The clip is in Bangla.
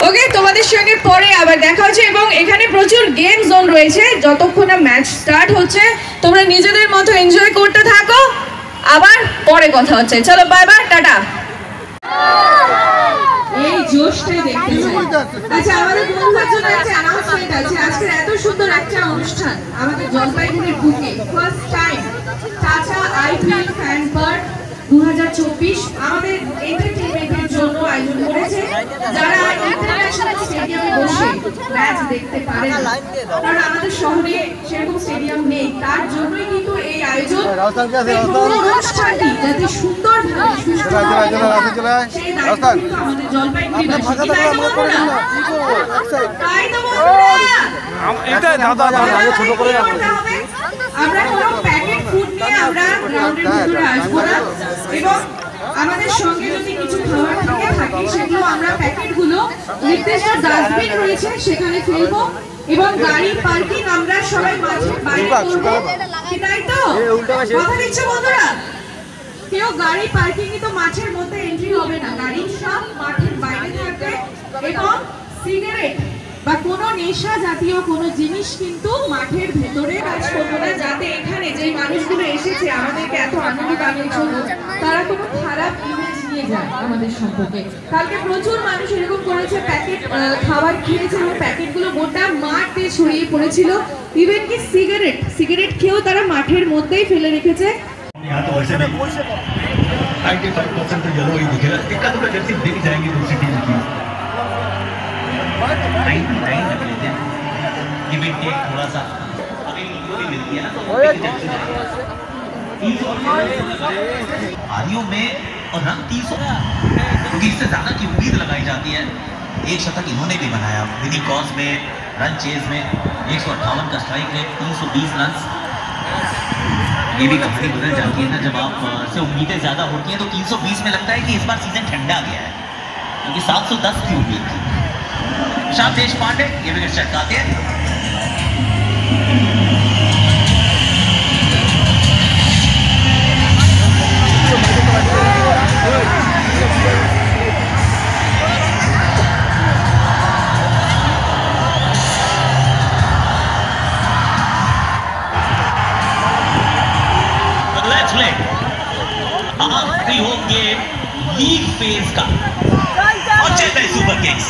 ওকে, তোমাদের সঙ্গে পরে আবার দেখা হচ্ছে এবং এখানে প্রচুর গেম জোন রয়েছে। যতক্ষণ না ম্যাচ স্টার্ট হচ্ছে তোমরা নিজেদের মতো এনজয় করতে থাকো, আবার পরে কথা হচ্ছে। চলো বাই বাই, টাটা। এই জোশটাই দেখতে চাই। আচ্ছা, আমাদের বন্ধুদের জন্য একটা অ্যানাউন্সমেন্ট আছে। আজকের এত সুন্দর একটা অনুষ্ঠান আমাদের জলপাইগুড়ির বুকে first time tata IPL fan park 2024 আমাদের এন্টারটেইনমেন্টের জন্য আয়োজন করেছে। যারা ইন্টারন্যাশনাল স্টেডিয়ামে বসে ম্যাচ দেখতে পারে না, কারণ আমাদের শহরে সেরকম স্টেডিয়াম নেই, তার জন্যই কিন্তু এই আয়োজন। অনুষ্ঠানটি যাতে সুন্দরভাবে সুষ্ঠুভাবে সেই দায়িত্ব কিন্তু আমাদের জলপাইগুড়িবাসী। তাই তো আমরা কোনো প্যাকেট ফুড নিয়ে আমরা গ্রাউন্ডের ভিতরে আসবো না, এবং আমাদের সঙ্গে যদি কিছু খাবার থেকে থাকে সেগুলো আমরা প্যাকেটগুলো নির্দিষ্ট ডাস্টবিন রয়েছে সেখানে ফেলবো, এবং গাড়ি পার্কিং আমরা সবাই মাঠের বাইরে করবো। তাই তো কথা দিচ্ছ বন্ধুরা? কেউ গাড়ি পার্কিং তো মাঠের মধ্যে এন্ট্রি হবে না, গাড়ি সব মাঠের বাইরে থাকবে। এবং সিগারেট বা কোনো নেশা জাতীয় কোনো জিনিস কিন্তু মাঠের ভেতরে কাজ করবো না, যাতে এখানে যে মানুষগুলো এসেছে আমাদেরকে এত আনন্দ দানের জন্য তারা কোনো খারাপ ইমেজ নিয়ে যায় আমাদের সম্পর্কে। কালকে প্রচুর মানুষ এরকম করেছে, প্যাকেট খাবার খেয়েছে এবং প্যাকেটগুলো গোটা মাঠ দিয়ে ছড়িয়ে পড়েছিল। ইভেন কি সিগারেট খেয়েও তারা মাঠের মধ্যেই ফেলে রেখেছে। यहाँ तो वैसे भी 95% तो येलो ही दिखेगा, इक्का दुक्का जर्सी दिख जाएंगी दूसरी टीम की। 99 रख लेते हैं, गिव एंड टेक थोड़ा सा, अभी भी मिलती है ना तो आरियों में और रंग 300, क्योंकि इससे ज्यादा की उम्मीद लगाई जाती है। एक शतक इन्होंने भी बनाया विनिंग कॉज में, रन चेज में 158 का स्ट्राइक रेट, 320 रन। ये भी कहानी बदल जाती है ना जब आप से उम्मीदें ज्यादा होती हैं, तो 320 में लगता है कि इस बार सीजन ठंडा गया है, क्योंकि 710 की उम्मीद थी। शाम देश पांडे ये विकेट चटकाते हैं। आखिरी होम गेम लीग फेज का और चेन्नई सुपर किंग्स